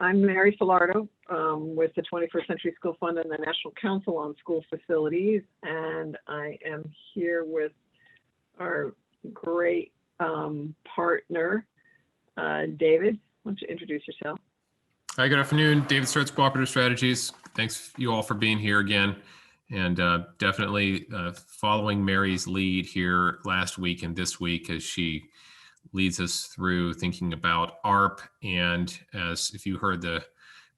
I'm Mary Filardo with the 21st Century School Fund and the National Council on School Facilities, and I am here with our great partner, David. Why don't you introduce yourself? Hi, good afternoon. David Sturts, Cooperative Strategies. Thanks you all for being here again, and definitely following Mary's lead here last week and this week as she leads us through thinking about ARP. And as if you heard the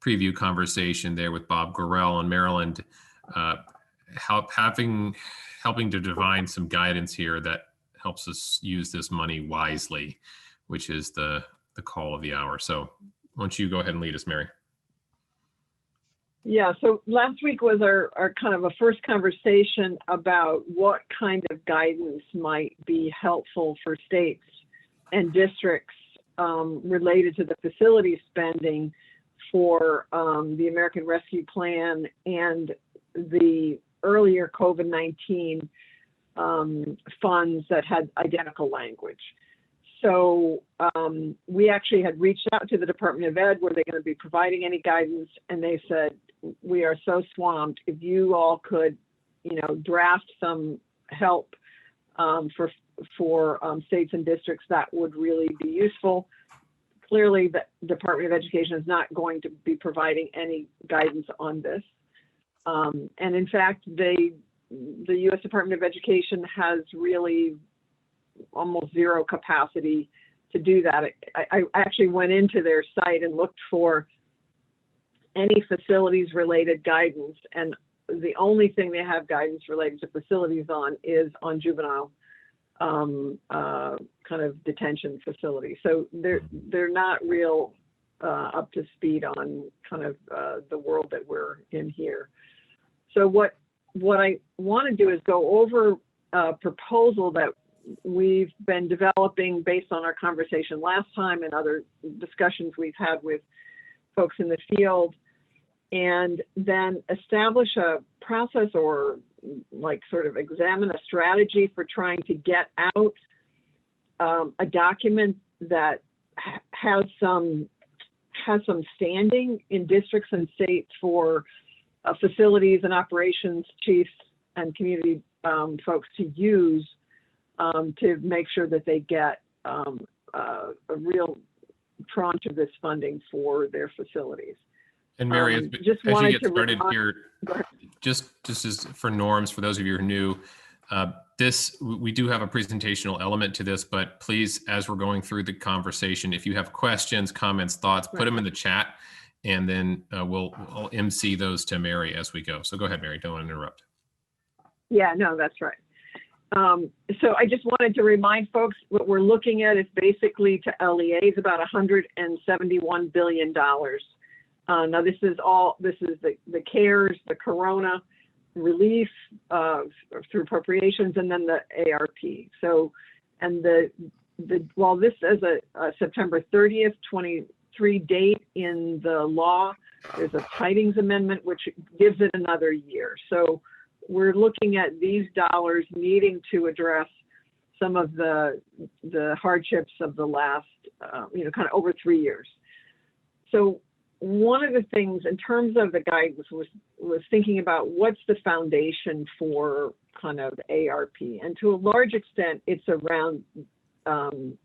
preview conversation there with Bob Gorell in Maryland, helping to define some guidance here that helps us use this money wisely, which is the call of the hour. So why don't you go ahead and lead us, Mary? Yeah, so last week was our kind of a first conversation about what kind of guidance might be helpful for states and districts related to the facility spending for the American Rescue Plan and the earlier COVID-19 funds that had identical language. So we actually had reached out to the Department of Ed, were they going to be providing any guidance? And they said, we are so swamped, if you all could, draft some help for states and districts, that would really be useful. Clearly, the Department of Education is not going to be providing any guidance on this. And in fact, the U.S. Department of Education has really almost zero capacity to do that. I actually went into their site and looked for any facilities related guidance, and the only thing they have guidance related to facilities on is on juvenile kind of detention facilities. So they're not real up to speed on kind of the world that we're in here. So what I want to do is go over a proposal that we've been developing based on our conversation last time and other discussions we've had with folks in the field, and then establish a process or like sort of examine a strategy for trying to get out a document that has some standing in districts and states for facilities and operations chiefs and community folks to use to make sure that they get a real tranche of this funding for their facilities. And Mary, as you get started here, just as for norms, for those of you who are new, we do have a presentational element to this, but please, as we're going through the conversation, if you have questions, comments, thoughts, put them in the chat, and then I'll MC those to Mary as we go. So go ahead, Mary, don't want to interrupt. Yeah, no, that's right. So I just wanted to remind folks what we're looking at is basically to LEAs about $171 billion. Now this is the CARES, the Corona relief through appropriations, and then the ARP. So, and while this is a September 30th, 23 date in the law, there's a Tidings Amendment which gives it another year. So we're looking at these dollars needing to address some of the hardships of the last, kind of over 3 years. So one of the things in terms of the guidance was thinking about what's the foundation for kind of ARP, and to a large extent it's around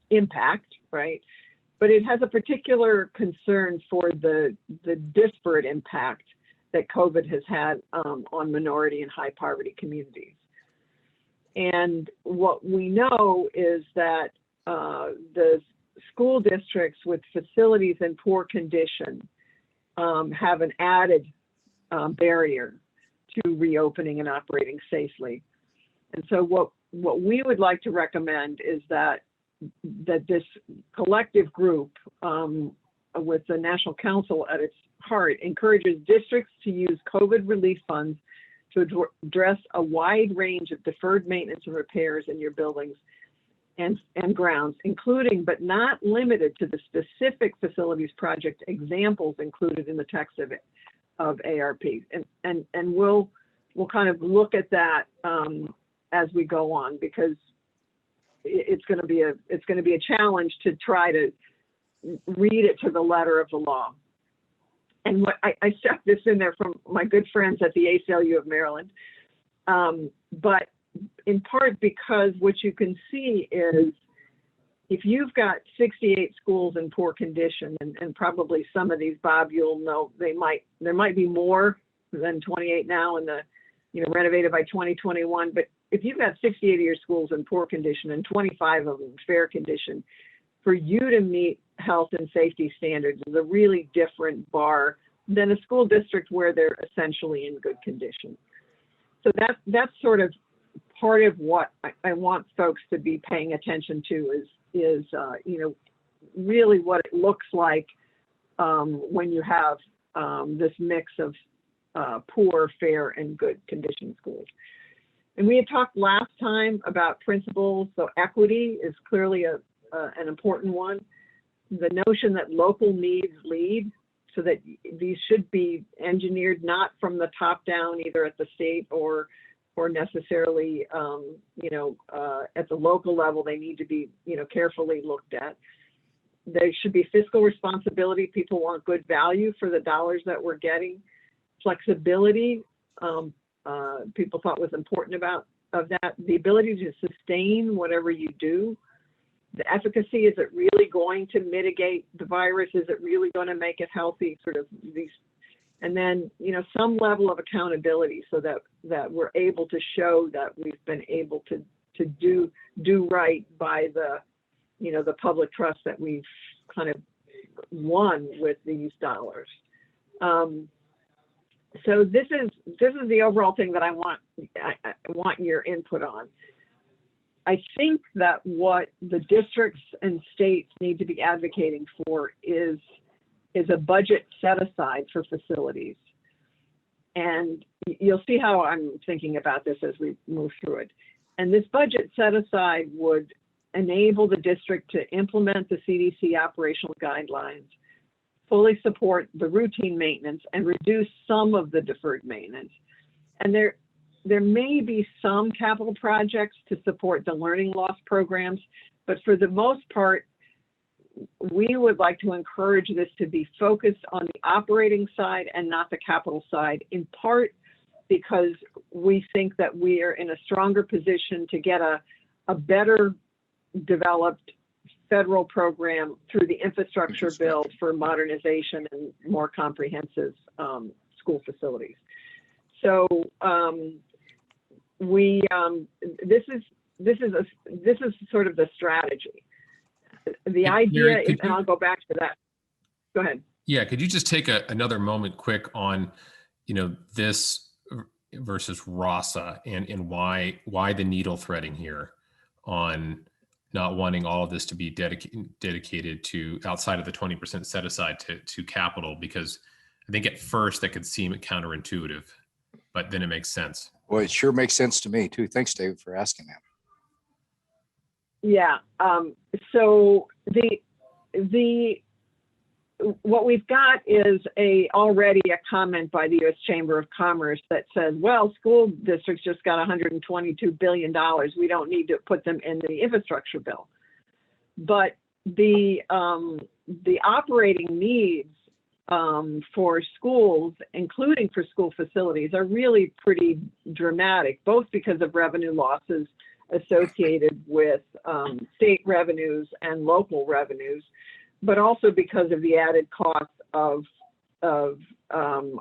impact, right? But it has a particular concern for the disparate impact that COVID has had on minority and high poverty communities. And what we know is that the school districts with facilities in poor condition have an added barrier to reopening and operating safely. And so what we would like to recommend is that this collective group with the National Council at its heart encourages districts to use COVID relief funds to address a wide range of deferred maintenance and repairs in your buildings and grounds, including but not limited to the specific facilities project examples included in the text of ARP. And we'll kind of look at that as we go on, because it's going to be a challenge to try to read it to the letter of the law. And what I stuck this in there from my good friends at the ACLU of Maryland. But in part because what you can see is if you've got 68 schools in poor condition, and probably some of these, Bob, you'll know there might be more than 28 now and renovated by 2021. But if you've got 68 of your schools in poor condition and 25 of them in fair condition, for you to meet health and safety standards is a really different bar than a school district where they're essentially in good condition. So that's sort of part of what I want folks to be paying attention to is really what it looks like when you have this mix of poor, fair, and good condition schools. And we had talked last time about principles, so equity is clearly an important one. The notion that local needs lead, so that these should be engineered not from the top down, either at the state or necessarily at the local level. They need to be carefully looked at. There should be fiscal responsibility. People want good value for the dollars that we're getting. Flexibility, people thought was important of that. The ability to sustain whatever you do. The efficacy, is it really going to mitigate the virus? Is it really going to make it healthy? Sort of these, and then some level of accountability, so that we're able to show that we've been able to do right by the public trust that we've kind of won with these dollars. So this is the overall thing that I want your input on. I think that what the districts and states need to be advocating for is a budget set aside for facilities. And you'll see how I'm thinking about this as we move through it. And this budget set aside would enable the district to implement the CDC operational guidelines, fully support the routine maintenance, and reduce some of the deferred maintenance. And there may be some capital projects to support the learning loss programs, but for the most part, we would like to encourage this to be focused on the operating side and not the capital side, in part because we think that we are in a stronger position to get a better developed federal program through the infrastructure bill for modernization and more comprehensive school facilities. So this is sort of the strategy. The idea is, and I'll go back to that. Go ahead. Yeah, could you just take another moment quick on, this versus RASA and why the needle threading here on not wanting all of this to be dedicated to outside of the 20% set aside to capital, because I think at first that could seem counterintuitive, but then it makes sense. Well, it sure makes sense to me too. Thanks, David, for asking that. Yeah. So what we've got is already a comment by the U.S. Chamber of Commerce that says, well, school districts just got $122 billion. We don't need to put them in the infrastructure bill. But the operating needs for schools, including for school facilities, are really pretty dramatic, both because of revenue losses associated with state revenues and local revenues, but also because of the added cost of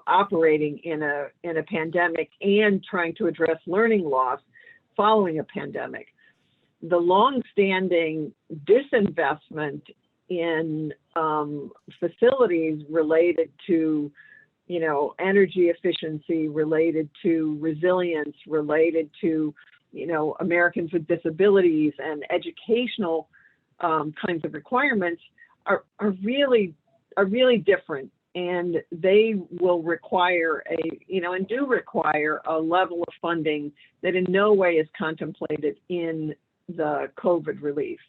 operating in a pandemic and trying to address learning loss following a pandemic. The longstanding disinvestment in facilities related to, energy efficiency, related to resilience, related to, Americans with disabilities and educational kinds of requirements are really different, and they will require and do require a level of funding that in no way is contemplated in the COVID relief.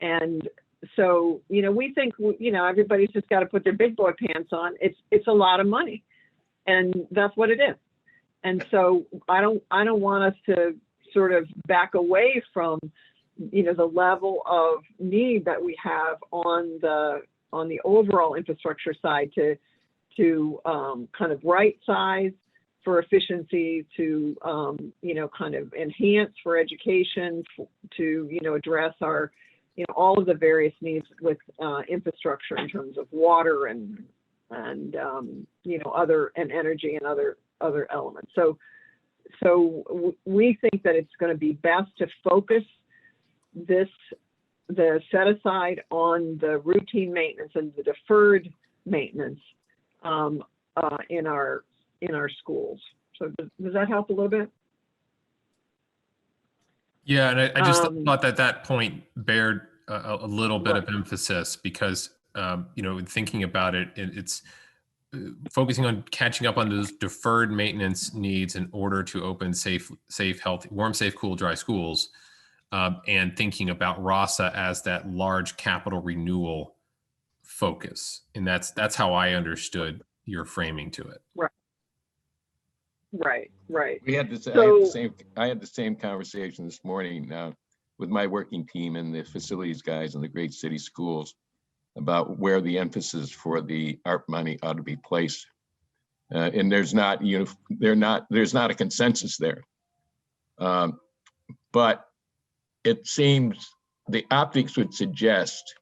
And so, we think, everybody's just got to put their big boy pants on. It's a lot of money, and that's what it is. And so I don't want us to sort of back away from, the level of need that we have on the overall infrastructure side to to kind of right size for efficiency, to kind of enhance for education, to address our all of the various needs with infrastructure in terms of water and other and energy and other elements. So we think that it's going to be best to focus the set aside on the routine maintenance and the deferred maintenance in our schools. So does that help a little bit? Yeah, and I just thought that point bared a little bit of emphasis because thinking about it, it's focusing on catching up on those deferred maintenance needs in order to open safe, healthy, warm, safe, cool, dry schools, and thinking about RASA as that large capital renewal focus. And that's how I understood your framing to it. Right. We had I had the same conversation this morning with my working team and the facilities guys in the great city schools about where the emphasis for the ARP money ought to be placed. And there's not a consensus there. But it seems the optics would suggest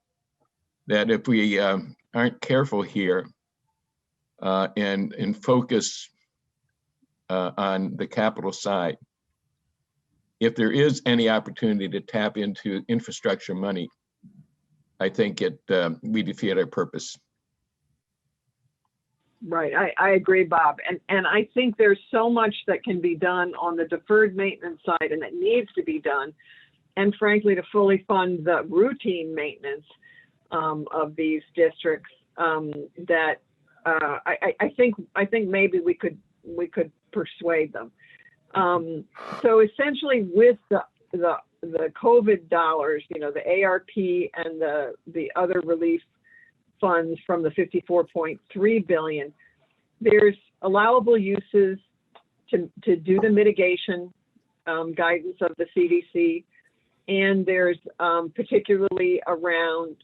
that if we aren't careful here and focus on the capital side, if there is any opportunity to tap into infrastructure money, I think we defeat our purpose. Right, I agree, Bob. And I think there's so much that can be done on the deferred maintenance side and that needs to be done. And frankly, to fully fund the routine maintenance of these districts, that I think maybe we could persuade them. So essentially, with the COVID dollars, the ARP and the other relief funds from the 54.3 billion, there's allowable uses to do the mitigation guidance of the CDC, and there's particularly around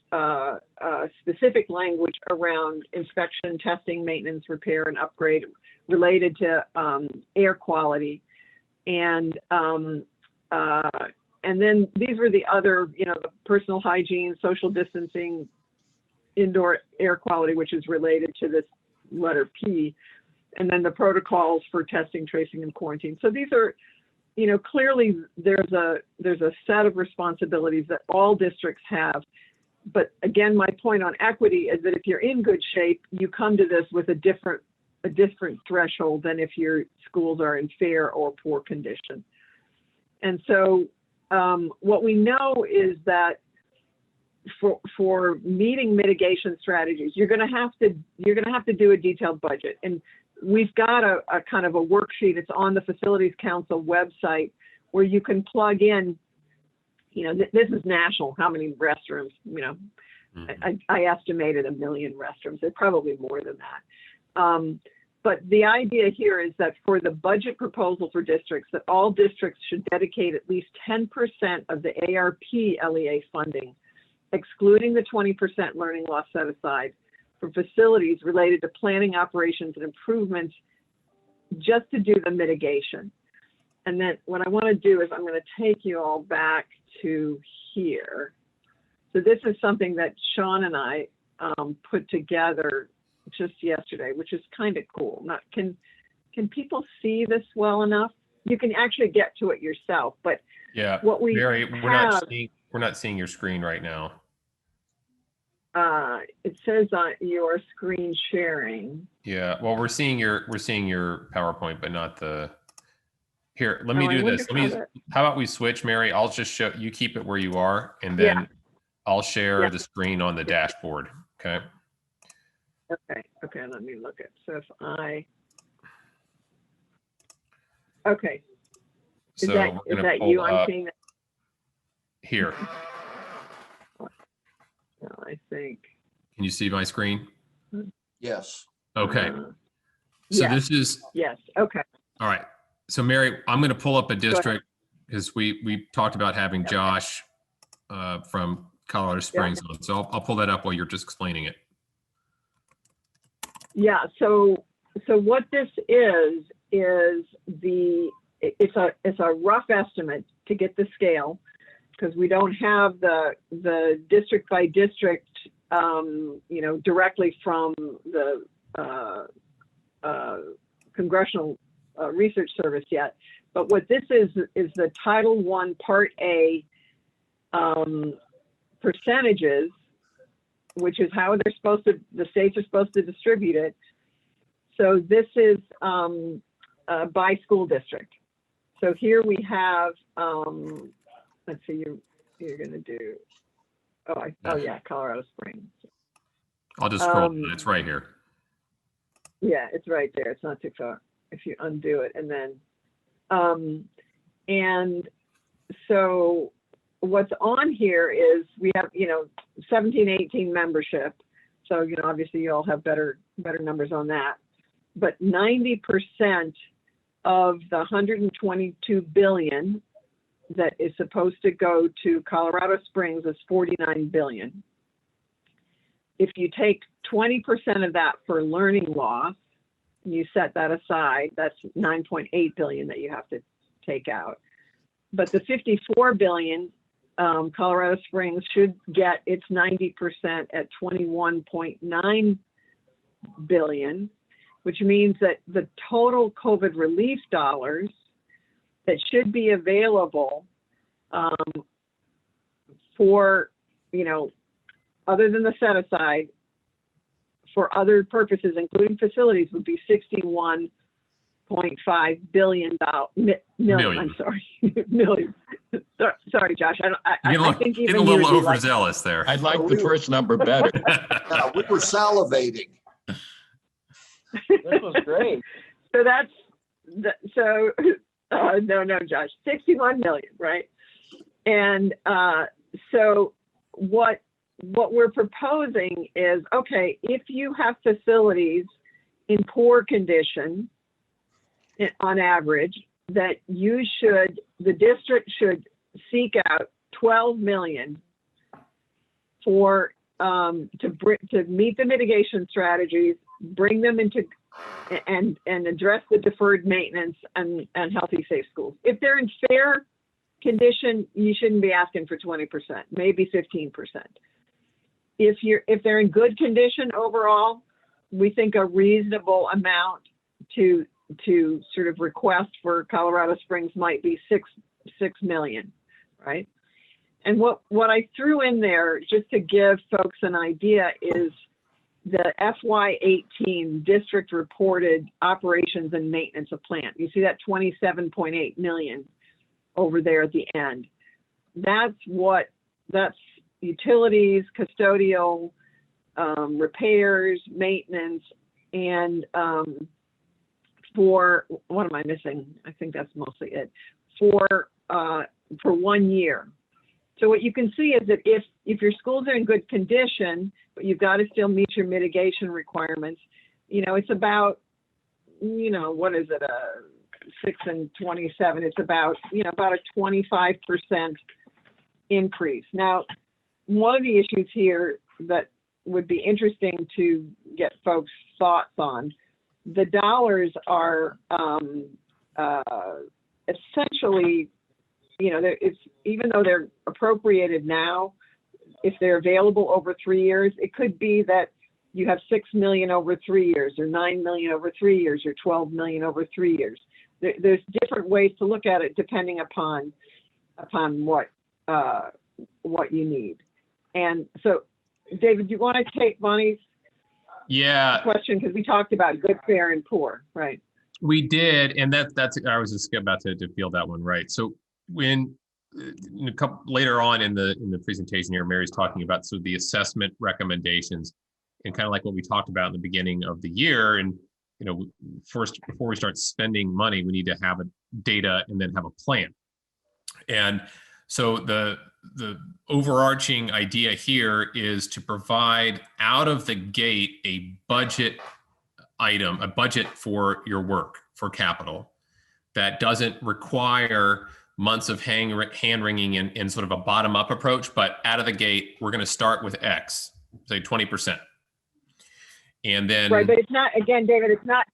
specific language around inspection, testing, maintenance, repair, and upgrade related to air quality. And then these were the other, the personal hygiene, social distancing, indoor air quality, which is related to this letter P, and then the protocols for testing, tracing, and quarantine. So these are, clearly there's a set of responsibilities that all districts have. But again, my point on equity is that if you're in good shape, you come to this with a different threshold than if your schools are in fair or poor condition. And so what we know is that for meeting mitigation strategies, you're going to have to do a detailed budget. And we've got a kind of a worksheet. It's on the Facilities Council website where you can plug in, this is national, how many restrooms, I estimated 1 million restrooms. They're probably more than that. But the idea here is that for the budget proposal for districts, that all districts should dedicate at least 10% of the ARP LEA funding, excluding the 20% learning loss set aside, for facilities related to planning, operations, and improvements, just to do the mitigation. And then what I want to do is I'm going to take you all back to here. So this is something that Sean and I put together just yesterday, which is kind of cool. Can people see this well enough? You can actually get to it yourself, but yeah, what we Mary, have, we're not seeing your screen right now. It says on your screen sharing. Yeah, well, we're seeing your PowerPoint, but not the. Here, let me do this. How about we switch, Mary? I'll just show you. Keep it where you are, and then I'll share the screen on the dashboard. Okay. Okay. Let me look at. So if I. Okay. Is that you? I'm seeing that here. I think. Can you see my screen? Yes. Okay. So this is. Yes. Okay. All right. So Mary, I'm going to pull up a district because we talked about having Josh from Colorado Springs on. So I'll pull that up while you're just explaining it. Yeah, so what this is it's a rough estimate to get the scale, because we don't have the district by district, directly from the Congressional Research Service yet. But what this is the Title I Part A percentages, which is how the states are supposed to distribute it. So this is by school district. So here we have, let's see, you're going to do, oh yeah, Colorado Springs. I'll just scroll. It's right here. Yeah, it's right there. It's not too far if you undo it. And then, and so what's on here is we have, 17, 18 membership. So, obviously you all have better numbers on that. But 90% of the 122 billion that is supposed to go to Colorado Springs is 49 billion. If you take 20% of that for learning loss, you set that aside, that's 9.8 billion that you have to take out. But the 54 billion, Colorado Springs should get its 90% at 21.9 billion, which means that the total COVID relief dollars that should be available for, other than the set aside, for other purposes, including facilities, would be $61.5 billion. Million. I'm sorry, million. Sorry, Josh. I think even getting a little overzealous there. I'd like the first number better. Yeah, we were salivating. This was great. So no, Josh, 61 million, right? And so what we're proposing is, okay, if you have facilities in poor condition, on average, that the district should seek out 12 million for to meet the mitigation strategies, bring them into and address the deferred maintenance and healthy, safe schools. If they're in fair condition, you shouldn't be asking for 20%, maybe 15%. If they're in good condition overall, we think a reasonable amount to sort of request for Colorado Springs might be 6 million, right? And what I threw in there, just to give folks an idea, is the FY18 district reported operations and maintenance of plant. You see that 27.8 million over there at the end. That's utilities, custodial, repairs, maintenance, and for, what am I missing? I think that's mostly it, for 1 year. So what you can see is that if your schools are in good condition, but you've got to still meet your mitigation requirements, it's about, what is it, 6 and 27, it's about, about a 25% increase. Now, one of the issues here that would be interesting to get folks' thoughts on, the dollars are essentially, even though they're appropriated now, if they're available over 3 years, it could be that you have 6 million over 3 years, or 9 million over 3 years, or 12 million over 3 years. There's different ways to look at it depending upon what you need. And so, David, do you want to take Bonnie's question, because we talked about good, fair, and poor, right? We did, and that's I was just about to field that one, right? So when later on in the presentation here, Mary's talking about the assessment recommendations, and kind of like what we talked about in the beginning of the year. And first, before we start spending money, we need to have data and then have a plan. And so the overarching idea here is to provide out of the gate a budget item, a budget for your work, for capital, that doesn't require months of hand-wringing and sort of a bottom-up approach, but out of the gate, we're going to start with X, say 20%. And then right, but it's not, again, David, it's not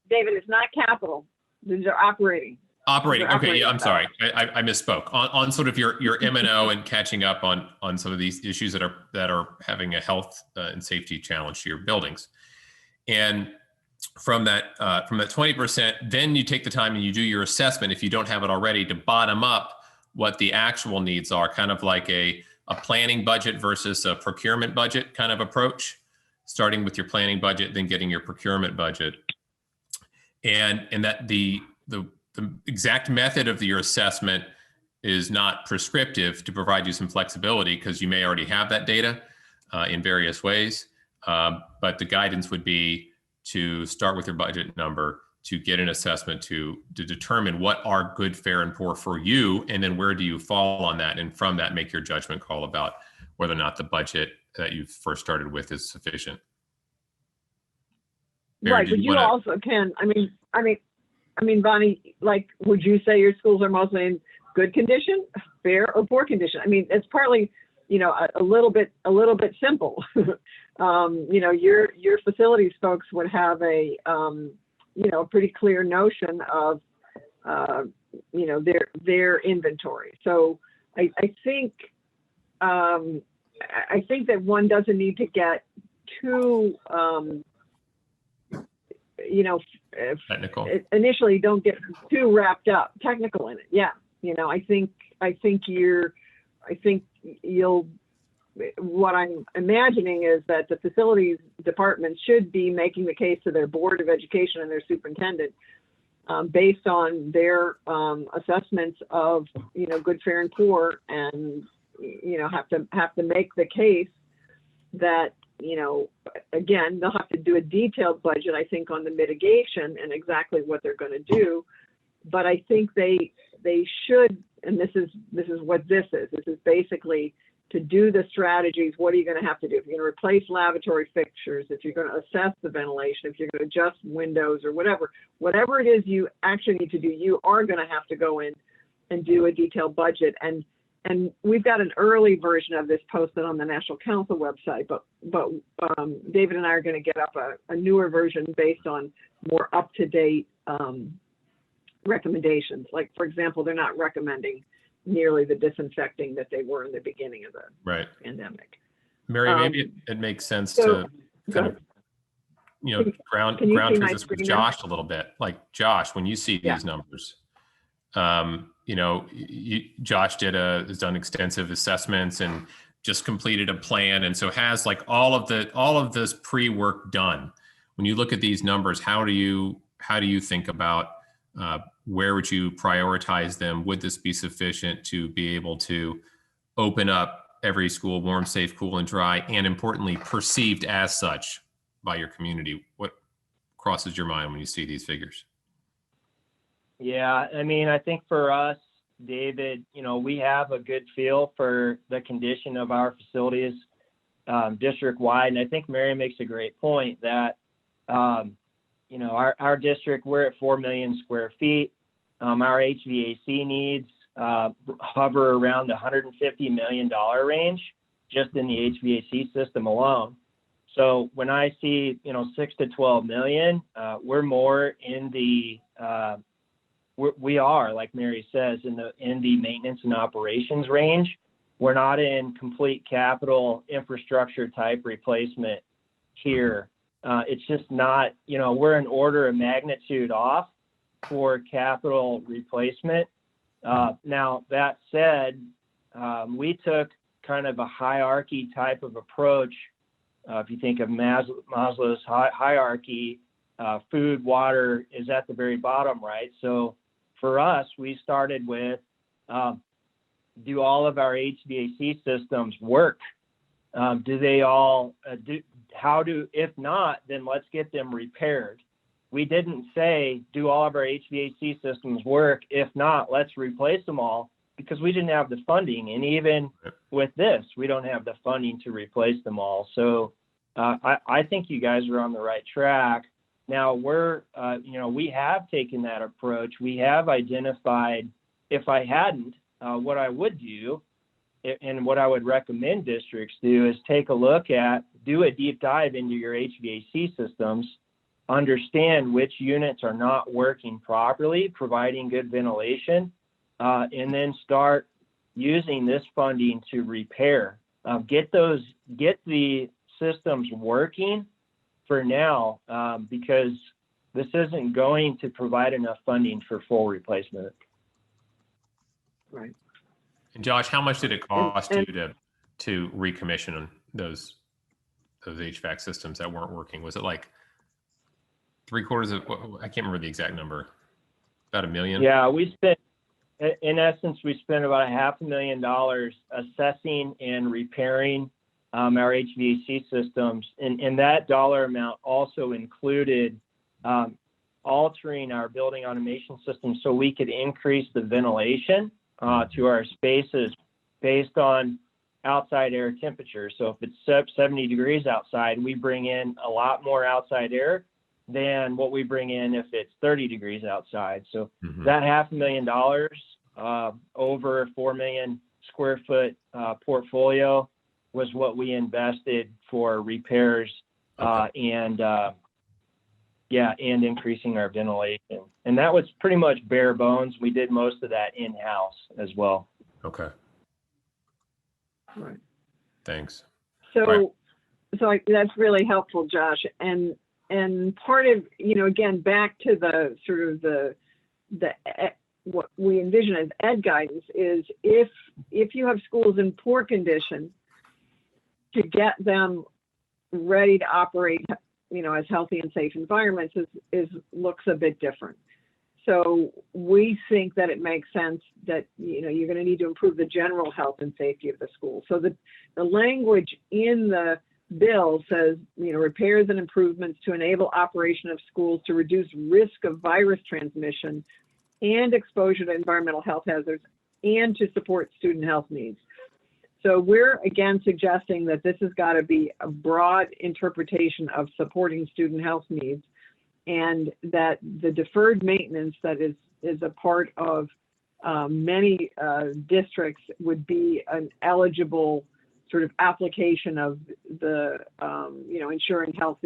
capital. These are operating. Operating. Okay. Yeah, I'm sorry. I misspoke on sort of your M&O and catching up on some of these issues that are having a health and safety challenge to your buildings. And from that 20%, then you take the time and you do your assessment, if you don't have it already, to bottom up what the actual needs are, kind of like a planning budget versus a procurement budget kind of approach, starting with your planning budget, then getting your procurement budget. And that the exact method of your assessment is not prescriptive, to provide you some flexibility, because you may already have that data in various ways. But the guidance would be to start with your budget number, to get an assessment to determine what are good, fair, and poor for you, and then where do you fall on that, and from that make your judgment call about whether or not the budget that you first started with is sufficient. Right, but you also can. I mean, Bonnie, like, would you say your schools are mostly in good condition, fair, or poor condition? I mean, it's partly, a little bit simple. Your facilities folks would have a pretty clear notion of, their inventory. So I think that one doesn't need to get too, technical. Initially, don't get too wrapped up technical in it. Yeah, what I'm imagining is that the facilities department should be making the case to their board of education and their superintendent, based on their assessments of good, fair, and poor, and have to make the case that again, they'll have to do a detailed budget, I think, on the mitigation and exactly what they're going to do. But I think they should, and this is what this is. This is basically to do the strategies. What are you going to have to do? If you're going to replace lavatory fixtures, if you're going to assess the ventilation, if you're going to adjust windows or whatever it is you actually need to do, you are going to have to go in and do a detailed budget. And we've got an early version of this posted on the National Council website, but David and I are going to get up a newer version based on more up-to-date recommendations. Like, for example, they're not recommending nearly the disinfecting that they were in the beginning of the pandemic. Mary, maybe it makes sense to kind of, ground truth this with Josh a little bit. Like, Josh, when you see these numbers, Josh has done extensive assessments and just completed a plan, and so has like all of this pre-work done. When you look at these numbers, how do you think about where would you prioritize them? Would this be sufficient to be able to open up every school warm, safe, cool, and dry, and importantly, perceived as such by your community? What crosses your mind when you see these figures? Yeah, I think for us, David, we have a good feel for the condition of our facilities district-wide. And I think Mary makes a great point that, our district, we're at 4 million square feet. Our HVAC needs hover around the $150 million range just in the HVAC system alone. So when I see, 6 to 12 million, we're more in the we are, like Mary says, in the maintenance and operations range. We're not in complete capital infrastructure type replacement here. It's just not, we're an order of magnitude off for capital replacement. Now, that said, we took kind of a hierarchy type of approach. If you think of Maslow's hierarchy, food, water is at the very bottom, right? So for us, we started with, do all of our HVAC systems work? Do they all, if not, then let's get them repaired. We didn't say, do all of our HVAC systems work? If not, let's replace them all, because we didn't have the funding. And even with this, we don't have the funding to replace them all. So I think you guys are on the right track. Now we have taken that approach. We have identified, if I hadn't, what I would do and what I would recommend districts do is do a deep dive into your HVAC systems, understand which units are not working properly, providing good ventilation, and then start using this funding to repair. Get the systems working for now, because this isn't going to provide enough funding for full replacement. Right. And Josh, how much did it cost you to recommission those HVAC systems that weren't working? Was it like 3/4 of, I can't remember the exact number, about $1 million? Yeah, in essence, we spent about $500,000 assessing and repairing our HVAC systems. And that dollar amount also included altering our building automation system so we could increase the ventilation to our spaces based on outside air temperature. So if it's 70 degrees outside, we bring in a lot more outside air than what we bring in if it's 30 degrees outside. So that $500,000 over 4 million square foot portfolio was what we invested for repairs and increasing our ventilation. And that was pretty much bare bones. We did most of that in-house as well. Okay. Right. Thanks. So that's really helpful, Josh. And part of, again, back to the sort of the what we envision as ed guidance is if you have schools in poor condition, to get them ready to operate, as healthy and safe environments looks a bit different. So we think that it makes sense that, you're going to need to improve the general health and safety of the school. So the language in the bill says, repairs and improvements to enable operation of schools to reduce risk of virus transmission and exposure to environmental health hazards and to support student health needs. So we're again suggesting that this has got to be a broad interpretation of supporting student health needs, and that the deferred maintenance that is a part of many districts would be an eligible sort of application of the, ensuring health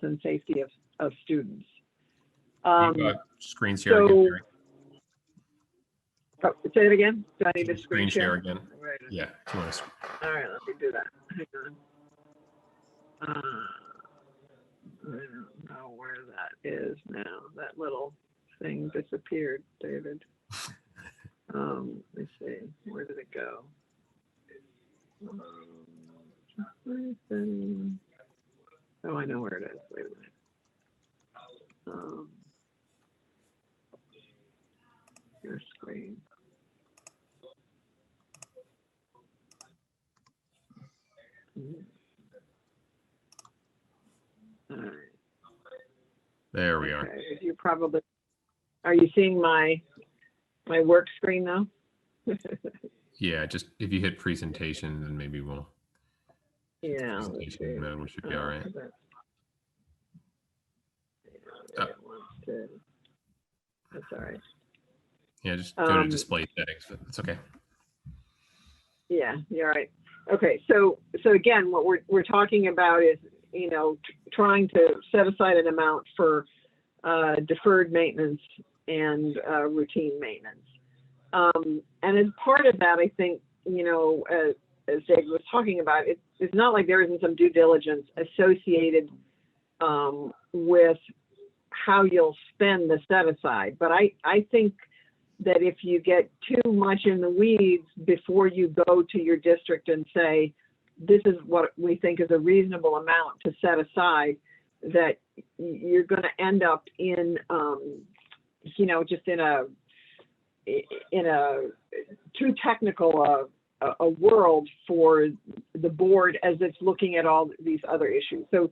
and safety of students. Screen share again, Mary. Oh, say it again. Do I need to screen share again? Right. Yeah. All right, let me do that. Hang on. I don't know where that is now. That little thing disappeared, David. Let's see. Where did it go? Oh, I know where it is. Wait a minute. Your screen. All right. There we are. Okay. Are you seeing my work screen now? Yeah, just if you hit presentation, then maybe we'll. Yeah. Presentation mode, we should be all right. That's all right. Yeah, just go to display settings. But it's okay. Yeah, you're right. Okay, so again, what we're talking about is, trying to set aside an amount for deferred maintenance and routine maintenance. And as part of that, I think, as Dave was talking about, it's not like there isn't some due diligence associated with how you'll spend the set aside. But I think that if you get too much in the weeds before you go to your district and say, this is what we think is a reasonable amount to set aside, that you're going to end up in, just in a too technical a world for the board as it's looking at all these other issues. So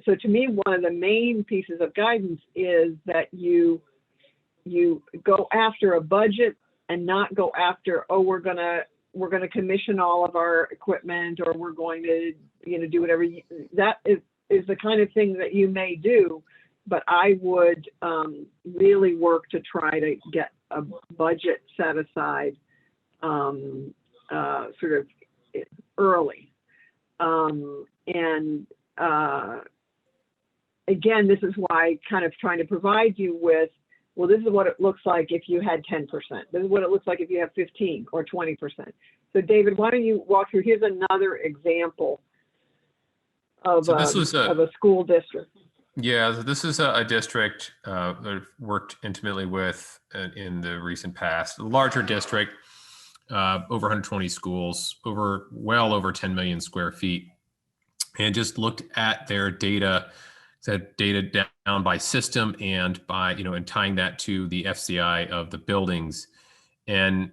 to me, one of the main pieces of guidance is that you go after a budget and not go after, we're gonna commission all of our equipment, or we're going to do whatever. That is the kind of thing that you may do, but I would really work to try to get a budget set aside sort of early. Again, this is why kind of trying to provide you with, well, this is what it looks like if you had 10%. This is what it looks like if you have 15 or 20%. So David, why don't you walk through, here's another example of, so of a school district. Yeah, so this is a district that I've worked intimately with in the recent past. A larger district, over 120 schools, well over 10 million square feet, and just looked at their data, said data down by system and by, and tying that to the FCI of the buildings, and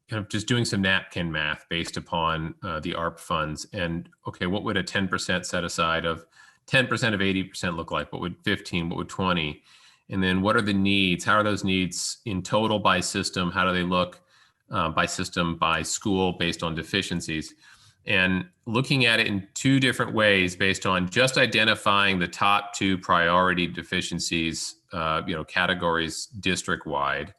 kind of just doing some napkin math based upon the ARP funds. And okay, what would a 10% set aside of 10% of 80% look like? What would 15? What would 20? And then what are the needs? How are those needs in total by system? How do they look by system, by school, based on deficiencies? And looking at it in two different ways based on just identifying the top 2 priority deficiencies, categories district-wide.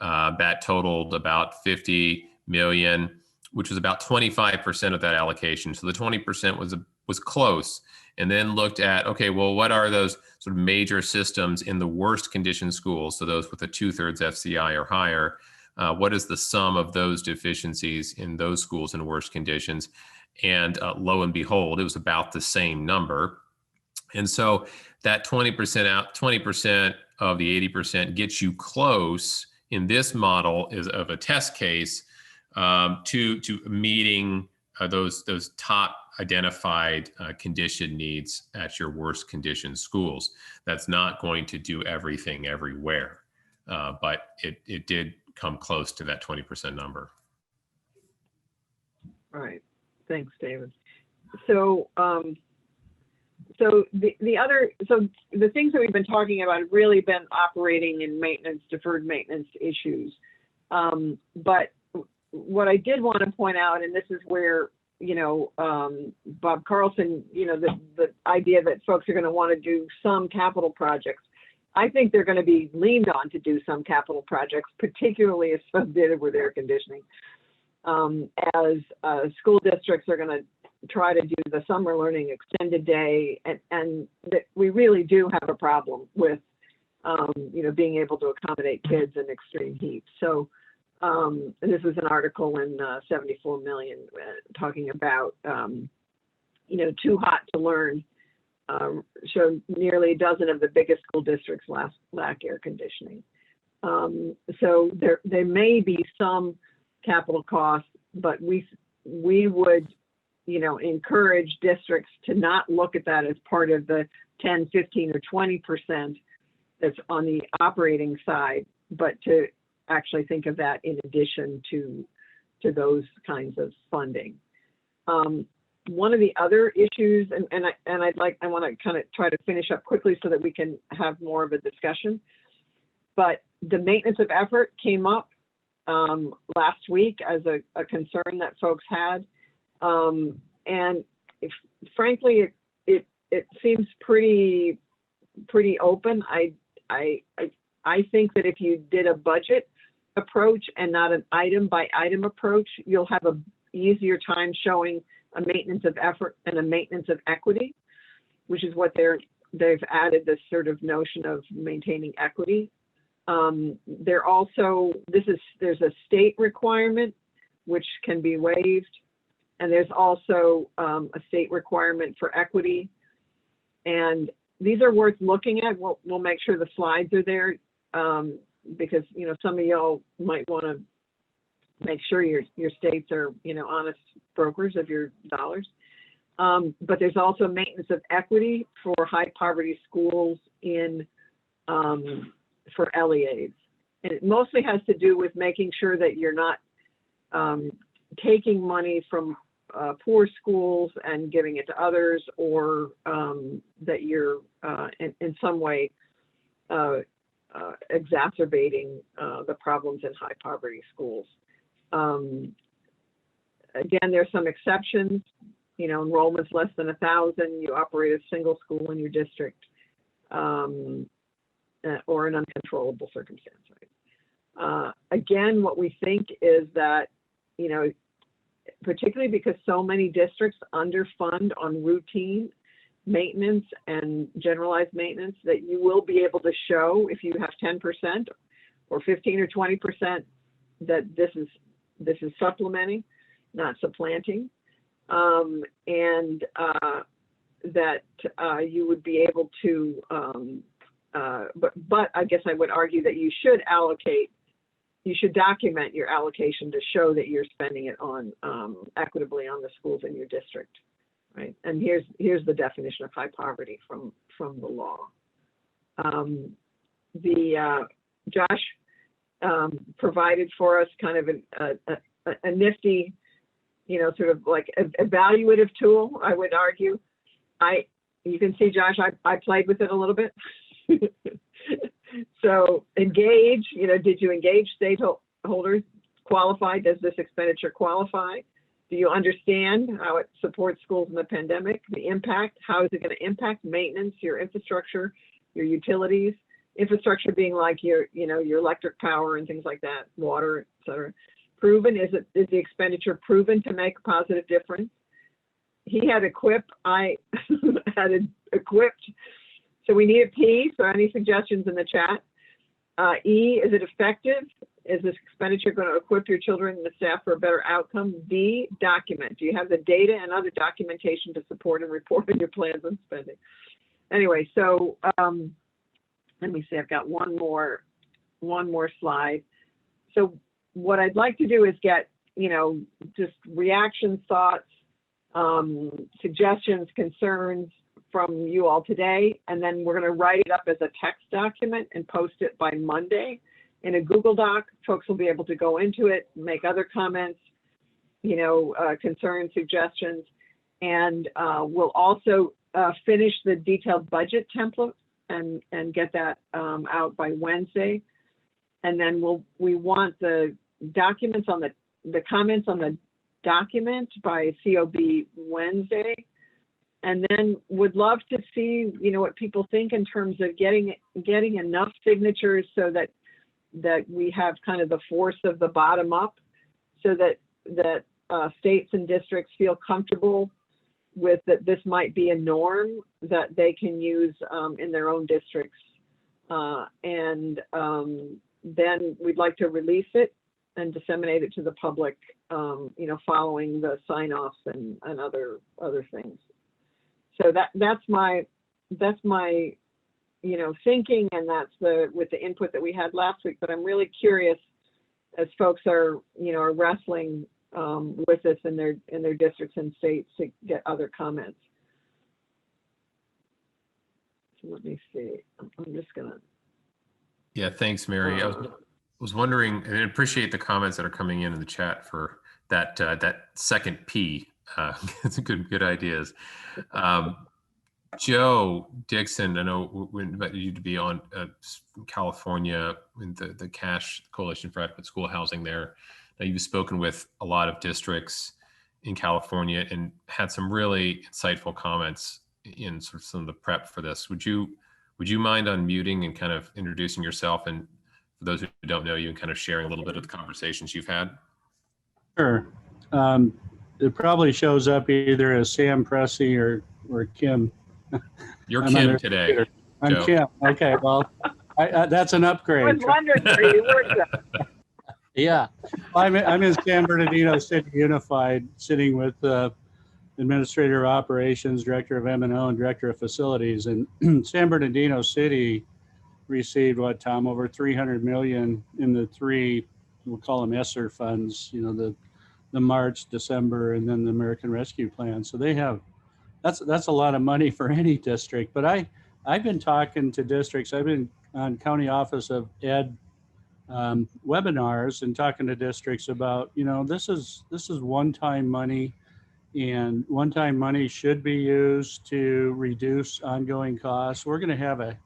That totaled about 50 million, which was about 25% of that allocation. So the 20% was close. And then looked at, okay, well, what are those sort of major systems in the worst condition schools? So those with a 2/3 FCI or higher. What is the sum of those deficiencies in those schools in worst conditions? And lo and behold, it was about the same number. And so that 20% of the 80% gets you close in this model is of a test case to meeting those top identified condition needs at your worst condition schools. That's not going to do everything everywhere, but it did come close to that 20% number. All right, thanks, David. So, the things that we've been talking about have really been operating and maintenance, deferred maintenance issues. But what I did want to point out, and this is where, Bob Carlson, the idea that folks are going to want to do some capital projects. I think they're going to be leaned on to do some capital projects, particularly associated with air conditioning, as school districts are going to try to do the summer learning extended day, and that we really do have a problem with, being able to accommodate kids in extreme heat. So this is an article in 74 Million talking about, too hot to learn. Showed nearly a dozen of the biggest school districts lack air conditioning. So there may be some capital costs, but we would, encourage districts to not look at that as part of the 10, 15, or 20% that's on the operating side, but to actually think of that in addition to those kinds of funding. One of the other issues, and I want to kind of try to finish up quickly so that we can have more of a discussion, but the maintenance of effort came up last week as a concern that folks had. And frankly, it seems pretty open. I think that if you did a budget approach and not an item by item approach, you'll have an easier time showing a maintenance of effort and a maintenance of equity, which is what they've added, this sort of notion of maintaining equity. There's a state requirement which can be waived, and there's also a state requirement for equity. And these are worth looking at. We'll make sure the slides are there because some of y'all might want to make sure your states are honest brokers of your dollars. But there's also maintenance of equity for high poverty schools for LEAs. And it mostly has to do with making sure that you're not taking money from poor schools and giving it to others, or that you're in some way exacerbating the problems in high poverty schools. Again, there's some exceptions. Enrollment's less than 1,000. You operate a single school in your district, or an uncontrollable circumstance. Right? Again, what we think is that particularly because so many districts underfund on routine maintenance and generalized maintenance, that you will be able to show if you have 10% or 15 or 20% that this is supplementing, not supplanting, and that you would be able to. But I guess I would argue that you should document your allocation to show that you're spending it on equitably on the schools in your district, right? And here's the definition of high poverty from the law. Josh provided for us kind of a nifty, sort of like evaluative tool, I would argue. You can see, Josh, I played with it a little bit. So engage, did you engage stakeholders? Qualify, does this expenditure qualify? Do you understand how it supports schools in the pandemic? The impact, how is it going to impact maintenance, your infrastructure, your utilities? Infrastructure being like your electric power and things like that, water, et cetera. Proven, is the expenditure proven to make a positive difference? He had equip, I had equipped. So we need a P, so any suggestions in the chat. E, is it effective? Is this expenditure going to equip your children and the staff for a better outcome? D, document. Do you have the data and other documentation to support and report on your plans and spending? Anyway, so let me see, I've got one more slide. So what I'd like to do is get, just reactions, thoughts, suggestions, concerns from you all today, and then we're going to write it up as a text document and post it by Monday in a Google Doc. Folks will be able to go into it, make other comments, concerns, suggestions, and we'll also finish the detailed budget template and get that out by Wednesday. And then we want the documents on the comments on the document by COB Wednesday. And then would love to see, what people think in terms of getting enough signatures so that we have kind of the force of the bottom up, so that states and districts feel comfortable with that this might be a norm that they can use in their own districts. And then we'd like to release it and disseminate it to the public, following the sign-offs and other things. So that's my thinking, and that's with the input that we had last week. But I'm really curious, as folks are wrestling with this in their districts and states, to get other comments. So let me see. I'm just gonna. Yeah, thanks, Mary. I was wondering, and I appreciate the comments that are coming in the chat for that second P. It's good ideas. Joe Dixon, I know we invited you to be on California in the CASH Coalition for Adequate School Housing there. Now, you've spoken with a lot of districts in California and had some really insightful comments in sort of some of the prep for this. Would you mind unmuting and kind of introducing yourself, and for those who don't know you, and kind of sharing a little bit of the conversations you've had? Sure. It probably shows up either as Sam Pressey or Kim. You're Kim today. I'm Joe. Kim. Okay, well, that's an upgrade. I was wondering where you were. Yeah, I'm in San Bernardino City Unified, sitting with Administrator of Operations, Director of M&O, and Director of Facilities. And San Bernardino City received, what, Tom, over $300 million in the three, we'll call them ESSER funds, the March, December, and then the American Rescue Plan. So they have, that's a lot of money for any district. But I've been talking to districts. I've been on County Office of Ed webinars and talking to districts about, this is one-time money, and one-time money should be used to reduce ongoing costs. We're going to have a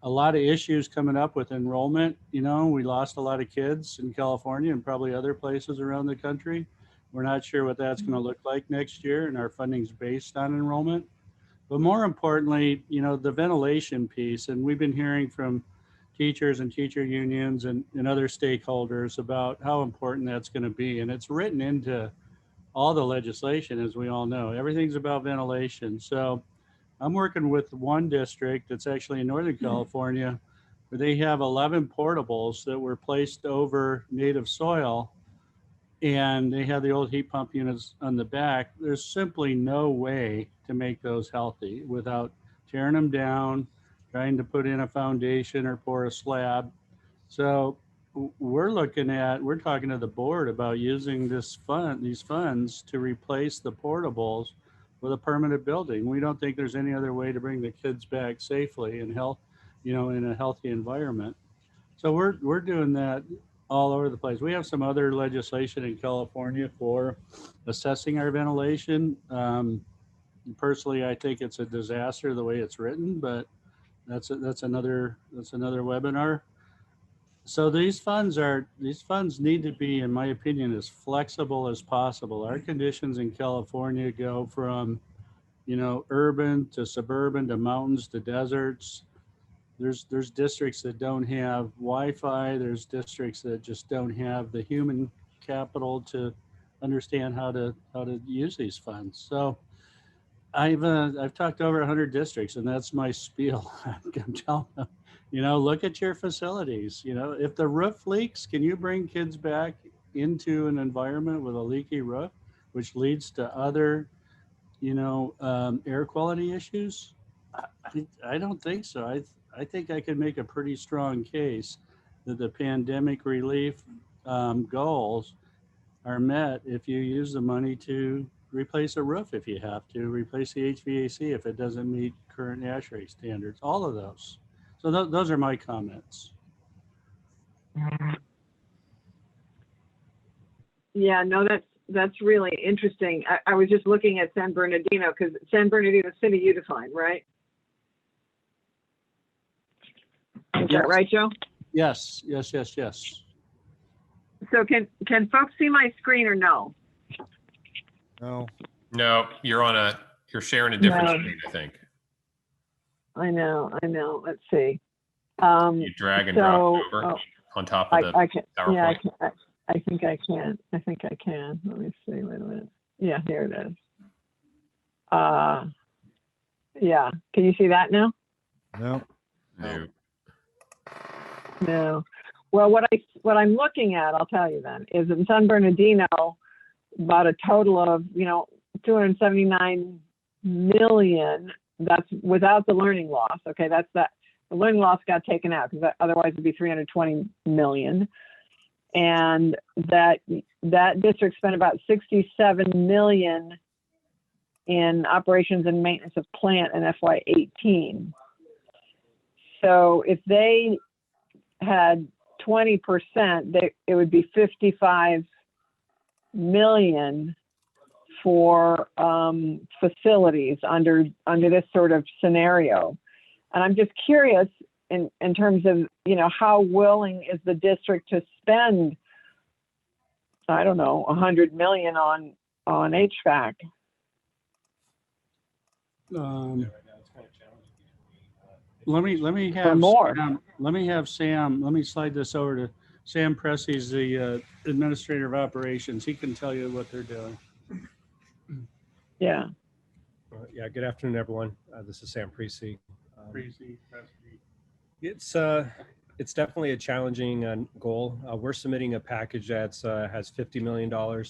lot of issues coming up with enrollment. We lost a lot of kids in California and probably other places around the country. We're not sure what that's going to look like next year, and our funding's based on enrollment. But more importantly, the ventilation piece, and we've been hearing from teachers and teacher unions and other stakeholders about how important that's going to be. And it's written into all the legislation, as we all know. Everything's about ventilation. So I'm working with one district that's actually in Northern California, where they have 11 portables that were placed over native soil, and they have the old heat pump units on the back. There's simply no way to make those healthy without tearing them down, trying to put in a foundation or pour a slab. So we're talking to the board about using these funds to replace the portables with a permanent building. We don't think there's any other way to bring the kids back safely and in a healthy environment. So we're doing that all over the place. We have some other legislation in California for assessing our ventilation. Personally, I think it's a disaster the way it's written, but that's another webinar. So these funds need to be, in my opinion, as flexible as possible. Our conditions in California go from, urban to suburban to mountains to deserts. There's districts that don't have Wi-Fi. There's districts that just don't have the human capital to understand how to use these funds. So I've talked to over 100 districts, and that's my spiel. I'm telling them, look at your facilities. If the roof leaks, can you bring kids back into an environment with a leaky roof, which leads to other, air quality issues? I don't think so. I think I could make a pretty strong case that the pandemic relief goals are met if you use the money to replace a roof, if you have to, replace the HVAC if it doesn't meet current ASHRAE standards, all of those. So those are my comments. Yeah, no, that's really interesting. I was just looking at San Bernardino, because San Bernardino City you defined, right? Is that right, Joe? Yes. So can folks see my screen or no? No, you're sharing a different screen, I think. I know. Let's see. You drag and drop it over on top of the PowerPoint. Yeah, I think I can. Let me see. Wait a minute. Yeah, here it is. Yeah. Can you see that now? No. No. Well, what I'm looking at, I'll tell you then, is in San Bernardino, about a total of 279 million. That's without the learning loss. Okay, that's that. The learning loss got taken out, because otherwise it'd be 320 million. And that district spent about 67 million in operations and maintenance of plant in FY18. So if they had 20%, it would be 55 million for facilities under this sort of scenario. And I'm just curious in terms of, how willing is the district to spend, I don't know, 100 million on HVAC? Let me have Sam. Let me slide this over to Sam Pressey's the administrator of operations. He can tell you what they're doing. Yeah. Yeah. Good afternoon, everyone. This is Sam Pressey. It's definitely a challenging goal. We're submitting a package that has $50 million. I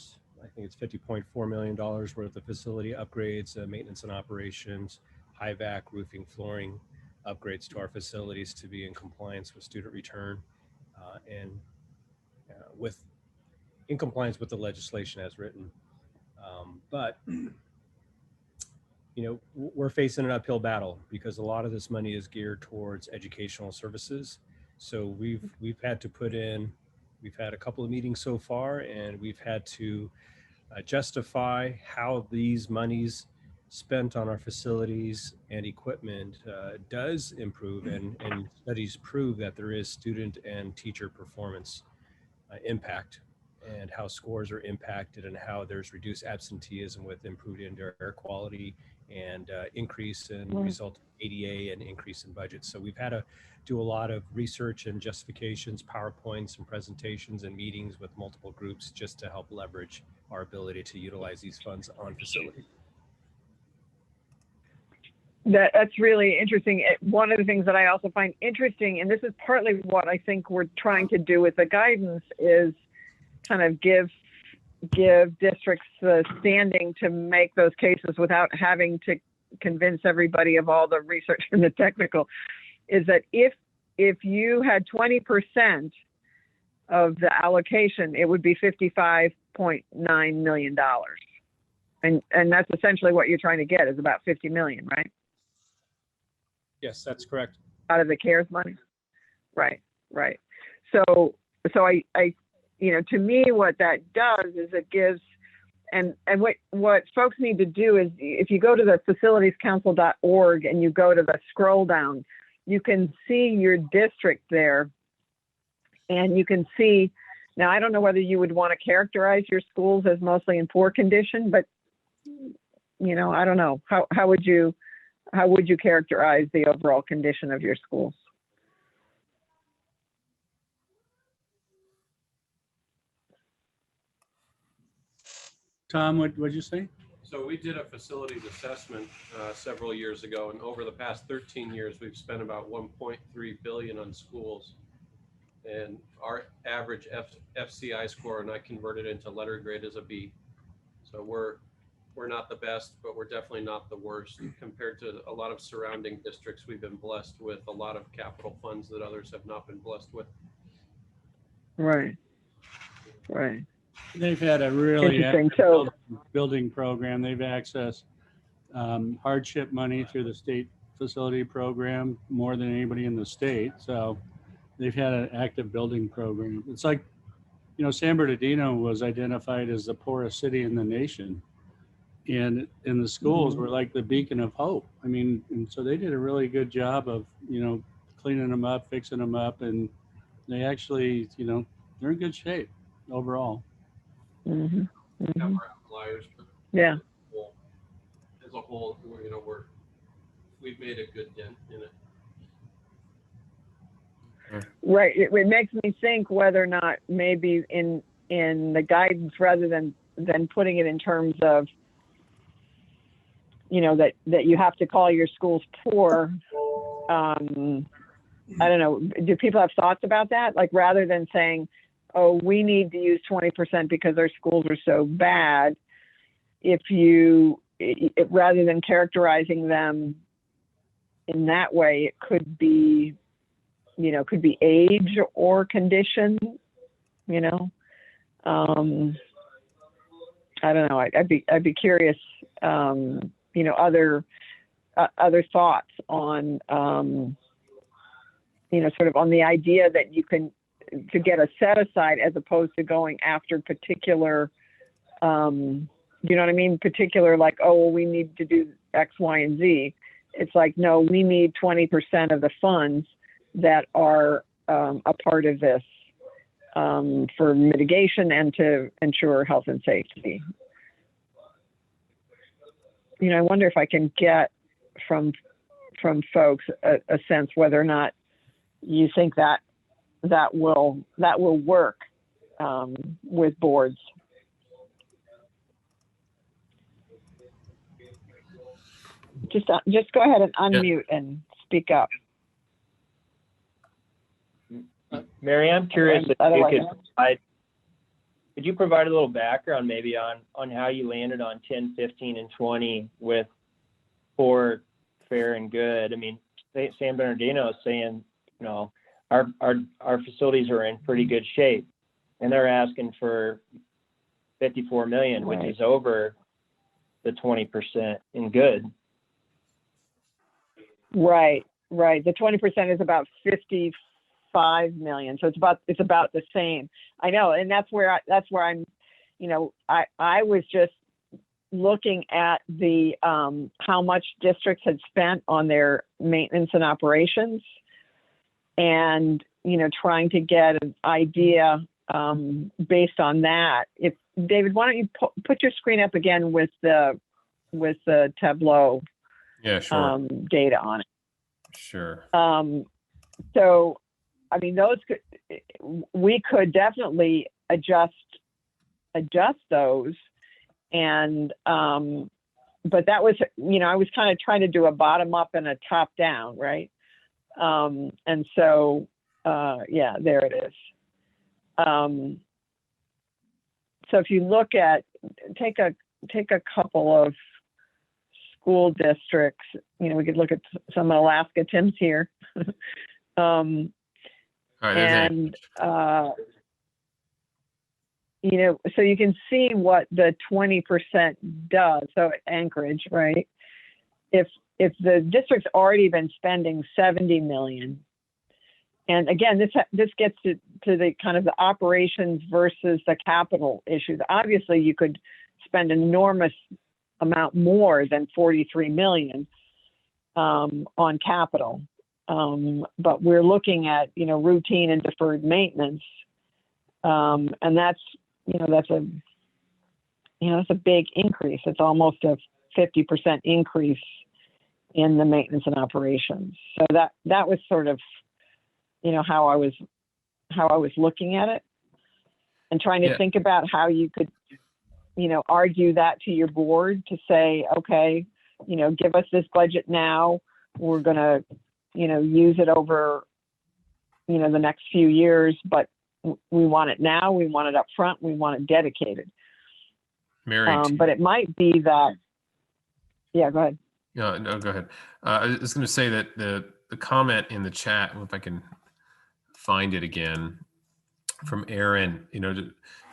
think it's $50.4 million worth of facility upgrades, maintenance and operations, high vac roofing, flooring upgrades to our facilities to be in compliance with student return and in compliance with the legislation as written. But we're facing an uphill battle because a lot of this money is geared towards educational services. So we've had a couple of meetings so far, and we've had to justify how these monies spent on our facilities and equipment does improve, and studies prove that there is student and teacher performance impact, and how scores are impacted, and how there's reduced absenteeism with improved indoor air quality and increase in result ADA and increase in budget. So we've had to do a lot of research and justifications, PowerPoints and presentations and meetings with multiple groups just to help leverage our ability to utilize these funds on facilities. That's really interesting. One of the things that I also find interesting, and this is partly what I think we're trying to do with the guidance, is kind of give districts the standing to make those cases without having to convince everybody of all the research and the technical, is that if you had 20% of the allocation, it would be $55.9 million. And that's essentially what you're trying to get, is about 50 million, right? Yes, that's correct. Out of the CARES money. Right. So I to me, what that does is it gives, and what folks need to do is, if you go to the facilitiescouncil.org and you go to the scroll down, you can see your district there, and you can see, now I don't know whether you would want to characterize your schools as mostly in poor condition, but I don't know. How would you characterize the overall condition of your schools? Tom, what'd you say? So we did a facilities assessment several years ago, and over the past 13 years, we've spent about 1.3 billion on schools. And our average FCI score, and I converted into letter grade, is a B. So we're not the best, but we're definitely not the worst compared to a lot of surrounding districts. We've been blessed with a lot of capital funds that others have not been blessed with. Right. They've had a really active building program. They've accessed hardship money through the state facility program more than anybody in the state. So they've had an active building program. It's like, San Bernardino was identified as the poorest city in the nation. And in the schools were like the beacon of hope. I mean, and so they did a really good job of, cleaning them up, fixing them up. And they actually, they're in good shape overall. Mm-hmm. We have our outliers, but yeah, as a whole, we've made a good dent in it. Right. It makes me think whether or not maybe in the guidance, rather than putting it in terms of, that you have to call your schools poor. I don't know. Do people have thoughts about that? Like, rather than saying, oh, we need to use 20% because our schools are so bad, rather than characterizing them in that way, it could be, could be age or condition, I don't know. I'd be curious, other thoughts on, sort of on the idea that you can, to get a set aside as opposed to going after particular, particular, like, oh, well, we need to do X, Y, and Z. It's like, no, we need 20% of the funds that are a part of this for mitigation and to ensure health and safety. I wonder if I can get from folks a sense whether or not you think that will work with boards. Just go ahead and unmute and speak up. Mary, I'm curious if could you provide a little background maybe on how you landed on 10, 15, and 20 with poor, fair, and good? I mean, San Bernardino is saying, our facilities are in pretty good shape, and they're asking for 54 million, which is over the 20% in good. Right. The 20% is about 55 million, so it's about the same. I know, and that's where I'm. I was just looking at the how much districts had spent on their maintenance and operations, and trying to get an idea based on that. If David, why don't you put your screen up again with the Tableau data on it? Sure. So, I mean, we could definitely adjust adjust those. And, but that was, I was kind of trying to do a bottom up and a top down, right? And so, yeah, there it is. So if you look at, take a couple of school districts, we could look at some of Alaska. Tim's here. All right, and, so you can see what the 20% does. So Anchorage, right? If the district's already been spending 70 million, and again, this gets to the kind of the operations versus the capital issues. Obviously, you could spend an enormous amount more than 43 million on capital, but we're looking at routine and deferred maintenance, and that's a big increase. It's almost a 50% increase in the maintenance and operations. So that was sort of how I was looking at it, and trying to think about how you could argue that to your board to say, okay, give us this budget now. We're going to use it over the next few years, but we want it now. We want it up front. We want it dedicated. Mary, but it might be that. Yeah, go ahead. No, go ahead. I was going to say that the comment in the chat, if I can find it again, from Aaron,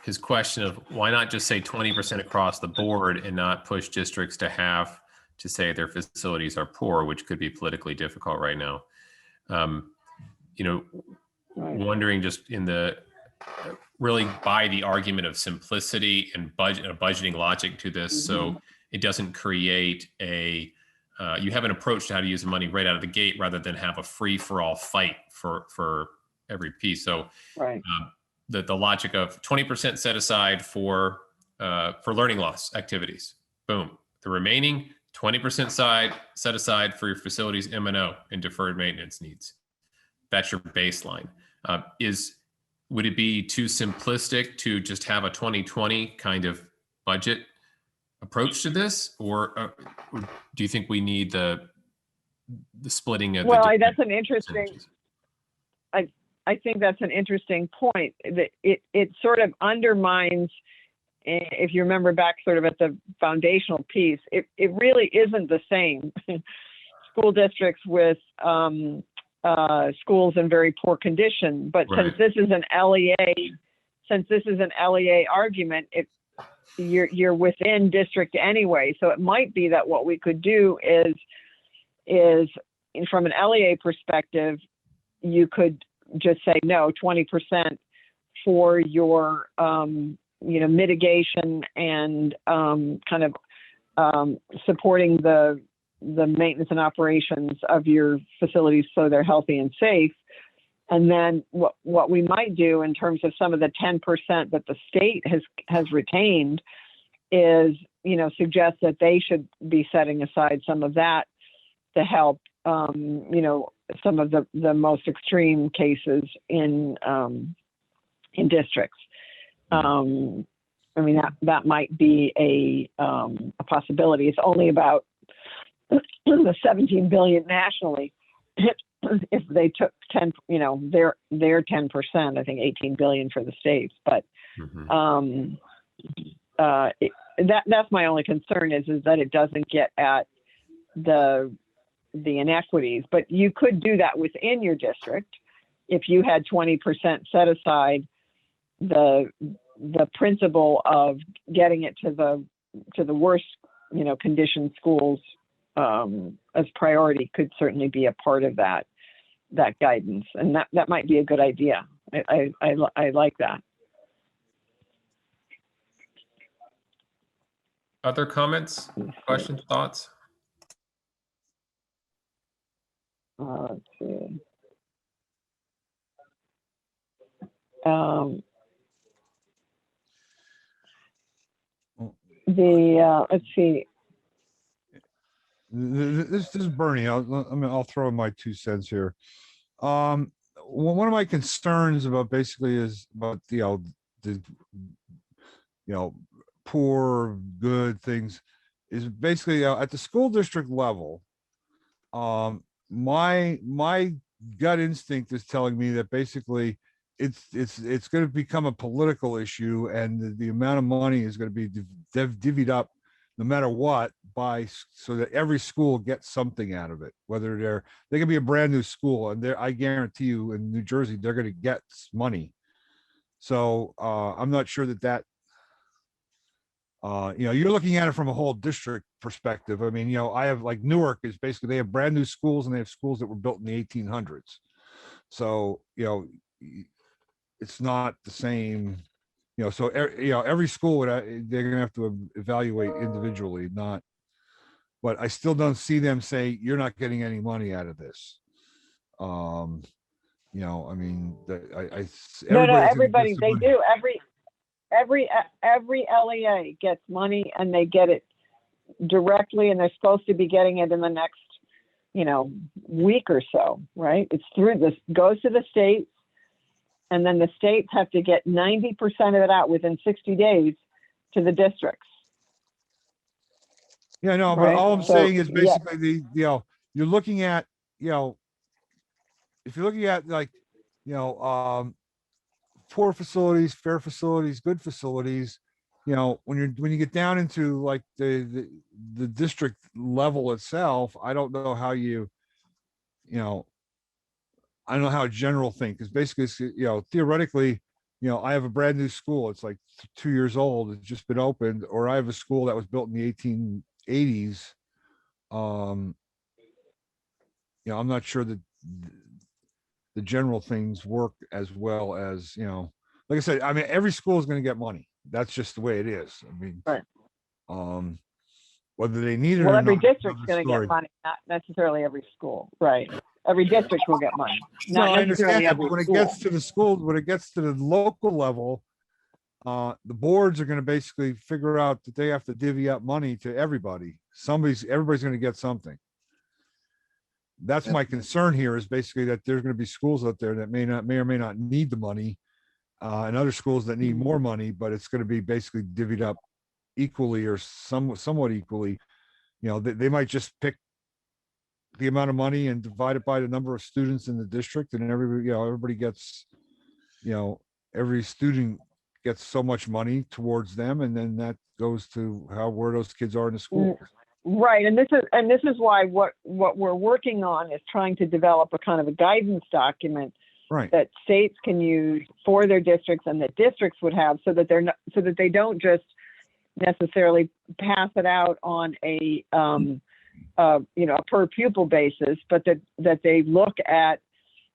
his question of why not just say 20% across the board and not push districts to have to say their facilities are poor, which could be politically difficult right now. Wondering just in the really by the argument of simplicity and budgeting logic to this, so it doesn't create a you have an approach to how to use the money right out of the gate rather than have a free-for-all fight for every piece. So right. The logic of 20% set aside for learning loss activities. Boom. The remaining 20% set aside for your facilities M&O and deferred maintenance needs. That's your baseline. Would it be too simplistic to just have a 2020 kind of budget approach to this, or do you think we need the splitting of? Well, that's an interesting. I think that's an interesting point. That it sort of undermines, if you remember back sort of at the foundational piece, it really isn't the same. School districts with schools in very poor condition, but right. since this is an LEA argument, you're within district anyway. So it might be that what we could do is from an LEA perspective, you could just say no, 20% for your mitigation and kind of supporting the maintenance and operations of your facilities so they're healthy and safe. And then what we might do in terms of some of the 10% that the state has retained is, suggest that they should be setting aside some of that to help, some of the most extreme cases in districts. That might be a possibility. It's only about the 17 billion nationally. If they took 10, their 10%, I think 18 billion for the states. But that's my only concern is that it doesn't get at the inequities. But you could do that within your district if you had 20% set aside. The principle of getting it to the worst conditioned schools as priority could certainly be a part of that guidance, and that might be a good idea. I like that. Other comments, questions, thoughts? Let's see. Let's see. This is Bernie. I'll throw in my 2 cents here. One of my concerns about basically is about the poor, good things, is basically at the school district level. My gut instinct is telling me that basically it's going to become a political issue, and the amount of money is going to be divvied up no matter what, so that every school gets something out of it. Whether they can be a brand new school, and I guarantee you in New Jersey they're going to get money. So I'm not sure that you're looking at it from a whole district perspective. I mean, I have like Newark is basically, they have brand new schools, and they have schools that were built in the 1800s. So, it's not the same, so, every school they're going to have to evaluate individually, but I still don't see them say, you're not getting any money out of this. I mean, No, everybody, they do. Every LEA gets money, and they get it directly, and they're supposed to be getting it in the next, week or so, right? It's through this, goes to the states, and then the states have to get 90% of it out within 60 days to the districts. Yeah, no, but all I'm saying is basically you're looking at, if you're looking at like, poor facilities, fair facilities, good facilities, when you get down into like the district level itself, I don't know how I don't know how a general think, because basically it's, theoretically, I have a brand new school. It's like 2 years old. It's just been opened, or I have a school that was built in the 1880s. I'm not sure that the general things work as well as, like I said, I mean, every school is going to get money. That's just the way it is. I mean, right. Whether they need it or well, not. every district's going to get money, not necessarily every school, right? Every district will get money. No, I understand that, but when it gets to the school, when it gets to the local level, the boards are going to basically figure out that they have to divvy up money to everybody. Everybody's going to get something. That's my concern here, is basically that there's going to be schools out there that may or may not need the money, and other schools that need more money, but it's going to be basically divvied up equally, or somewhat equally. They might just pick the amount of money and divide it by the number of students in the district, and everybody gets, every student gets so much money towards them, and then that goes to where those kids are in the school. Right, and this is why what we're working on is trying to develop a kind of a guidance document, right, that states can use for their districts, and that districts would have, so that they don't just necessarily pass it out on a per pupil basis, but that they look at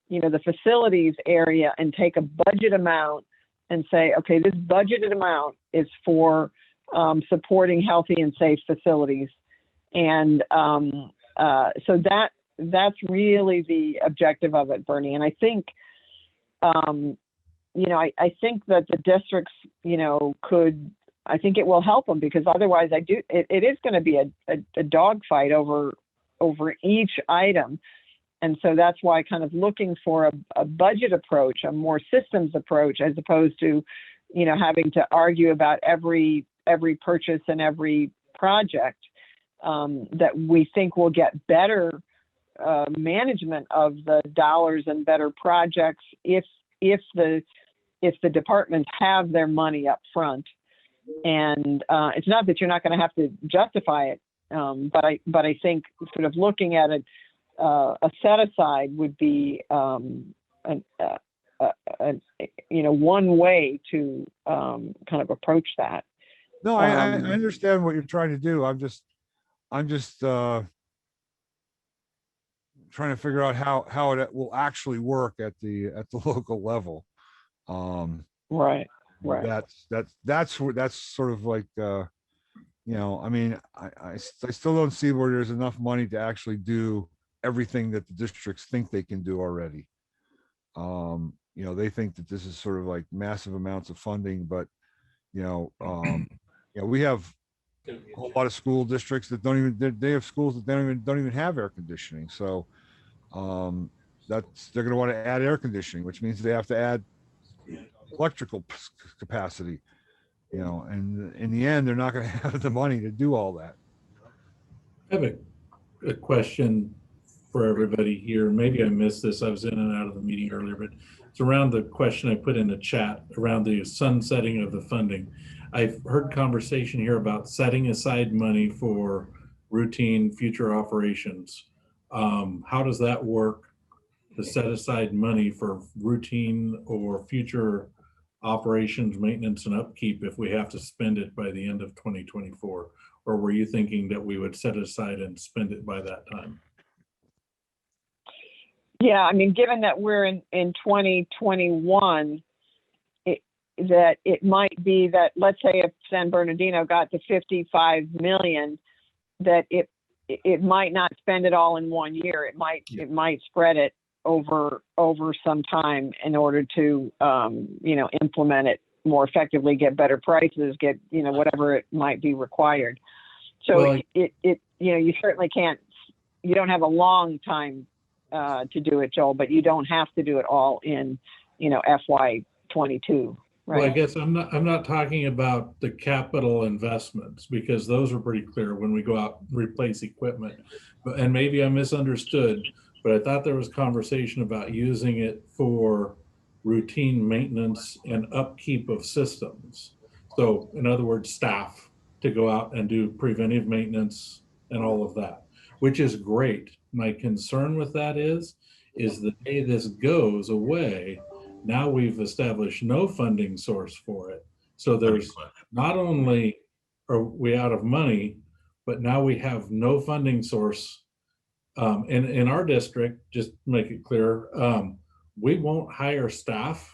the facilities area and take a budget amount and say, okay, this budgeted amount is for supporting healthy and safe facilities, and so that's really the objective of it, Bernie. And I think I think that the districts could. I think it will help them, because otherwise it is going to be a dogfight over each item. And so that's why kind of looking for a budget approach, a more systems approach, as opposed to, having to argue about every purchase and every project, that we think will get better management of the dollars and better projects if the departments have their money up front. And it's not that you're not going to have to justify it, but I think sort of looking at it, a set aside would be one way to kind of approach that. No, I understand what you're trying to do. I'm just trying to figure out how it will actually work at the local level. Right. That's sort of like, I mean, I still don't see where there's enough money to actually do everything that the districts think they can do already. They think that this is sort of like massive amounts of funding, but we have a whole lot of school districts that they have schools that don't even have air conditioning. So they're going to want to add air conditioning, which means they have to add electrical capacity. You know, and in the end, they're not going to have the money to do all that. I have a question for everybody here. Maybe I missed this. I was in and out of the meeting earlier, but it's around the question I put in the chat around the sunsetting of the funding. I've heard conversation here about setting aside money for routine future operations. How does that work to set aside money for routine or future operations, maintenance, and upkeep if we have to spend it by the end of 2024? Or were you thinking that we would set it aside and spend it by that time? Yeah, I mean, given that we're in 2021, that it might be that, let's say if San Bernardino got to 55 million, that it might not spend it all in 1 year. It might spread it over some time in order to implement it more effectively, get better prices, get whatever it might be required. So well, you certainly can't. You don't have a long time to do it, Joel, but you don't have to do it all in FY22. Right. Well, I guess I'm not talking about the capital investments, because those are pretty clear when we go out and replace equipment. And maybe I misunderstood, but I thought there was conversation about using it for routine maintenance and upkeep of systems. So in other words, staff to go out and do preventive maintenance and all of that, which is great. My concern with that is the day this goes away, now we've established no funding source for it. So there's not only are we out of money, but now we have no funding source. In our district, just to make it clear, we won't hire staff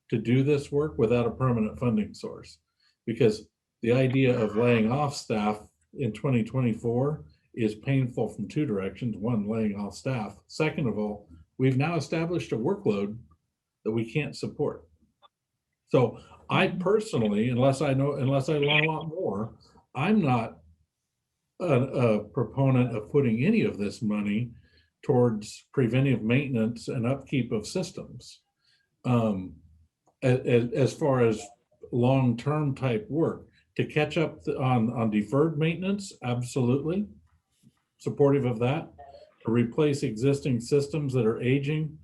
to do this work without a permanent funding source, because the idea of laying off staff in 2024 is painful from two directions. One, laying off staff. Second of all, we've now established a workload that we can't support. So I personally, unless I learn a lot more, I'm not a proponent of putting any of this money towards preventive maintenance and upkeep of systems. As far as long-term type work, to catch up on deferred maintenance, absolutely supportive of that. To replace existing systems that are aging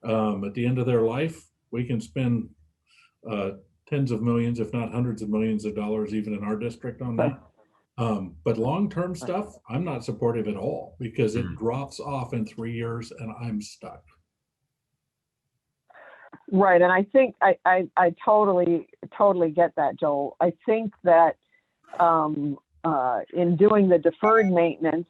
at the end of their life, we can spend tens of millions, if not hundreds of millions of dollars, even in our district on that. But long-term stuff, I'm not supportive at all, because it drops off in 3 years and I'm stuck. Right, and I think I totally get that, Joel. I think that in doing the deferred maintenance,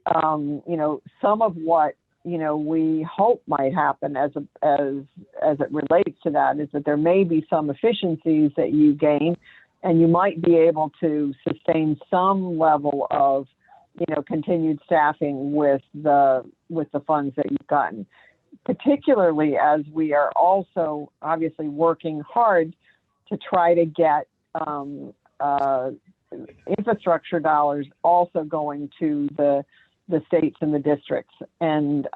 some of what we hope might happen as it relates to that is that there may be some efficiencies that you gain, and you might be able to sustain some level of continued staffing with the funds that you've gotten, particularly as we are also obviously working hard to try to get infrastructure dollars also going to the states and the districts, and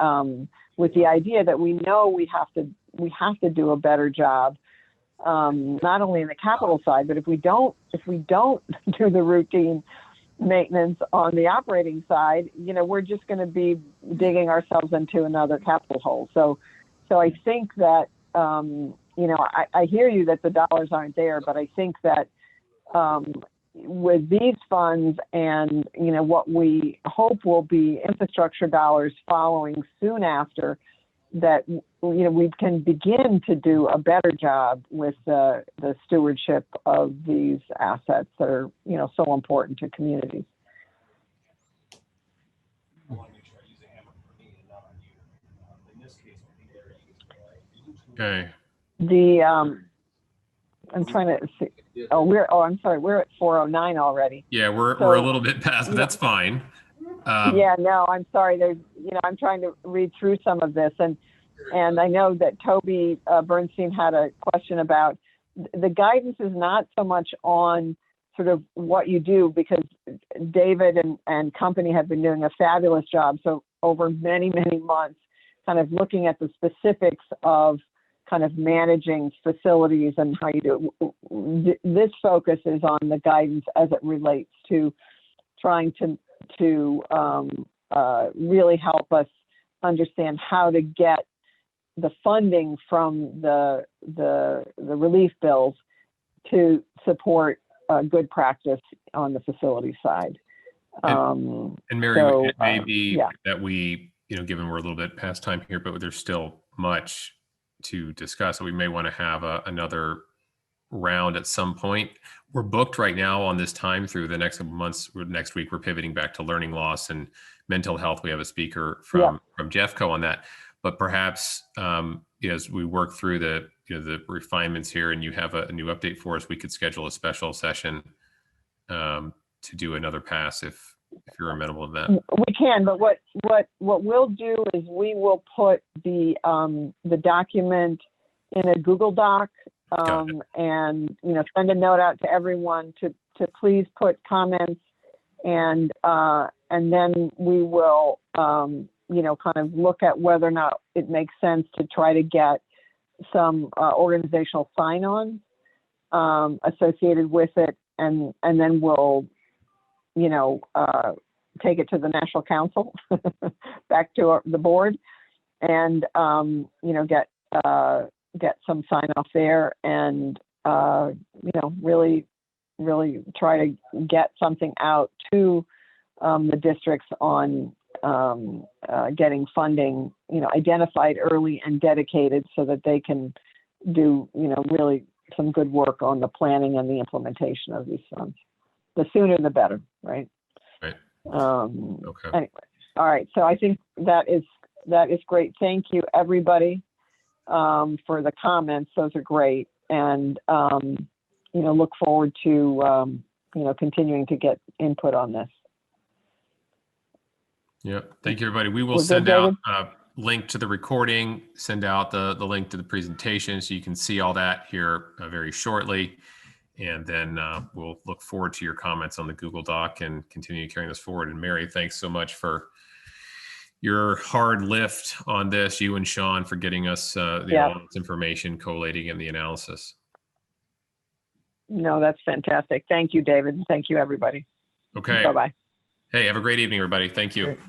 with the idea that we know we have to do a better job, not only in the capital side, but if we don't do the routine maintenance on the operating side, we're just going to be digging ourselves into another capital hole. So I think that I hear you that the dollars aren't there, but I think that with these funds and what we hope will be infrastructure dollars following soon after, that we can begin to do a better job with the stewardship of these assets that are so important to communities. Okay. I'm trying to see. I'm sorry. We're at 4:09 already. Yeah, we're a little bit past, but that's fine. Yeah, no, I'm sorry. There's, I'm trying to read through some of this, and I know that Toby Bernstein had a question about the guidance is not so much on sort of what you do, because David and company have been doing a fabulous job. So over many, many months, kind of looking at the specifics of kind of managing facilities and how you do it. This focus is on the guidance as it relates to trying to really help us understand how to get the funding from the relief bills to support good practice on the facility side. And Mary, so, it may be yeah. that we, given we're a little bit past time here, but there's still much to discuss. So we may want to have another round at some point. We're booked right now on this time through the next couple months. Next week, we're pivoting back to learning loss and mental health. We have a speaker from Jeffco on that. But perhaps as we work through the refinements here, and you have a new update for us, we could schedule a special session to do another pass if you're amenable to that. We can, but what we'll do is we will put the document in a Google Doc and send a note out to everyone to please put comments, and then we will kind of look at whether or not it makes sense to try to get some organizational sign-on associated with it, and then we'll take it to the National Council, back to the board, and get some sign-off there, and really try to get something out to the districts on getting funding, identified early and dedicated so that they can do, really some good work on the planning and the implementation of these funds. The sooner the better, right? Right. Okay. Anyway, all right. So I think that is great. Thank you, everybody, for the comments. Those are great, and look forward to continuing to get input on this. Yep. Thank you, everybody. We will send out a link to the recording, send out the link to the presentation so you can see all that here very shortly. And then we'll look forward to your comments on the Google Doc and continue carrying this forward. And Mary, thanks so much for your hard lift on this, you and Sean, for getting us all this information, collating in the analysis. No, that's fantastic. Thank you, David. Thank you, everybody. Okay. Bye-bye. Hey, have a great evening, everybody. Thank you.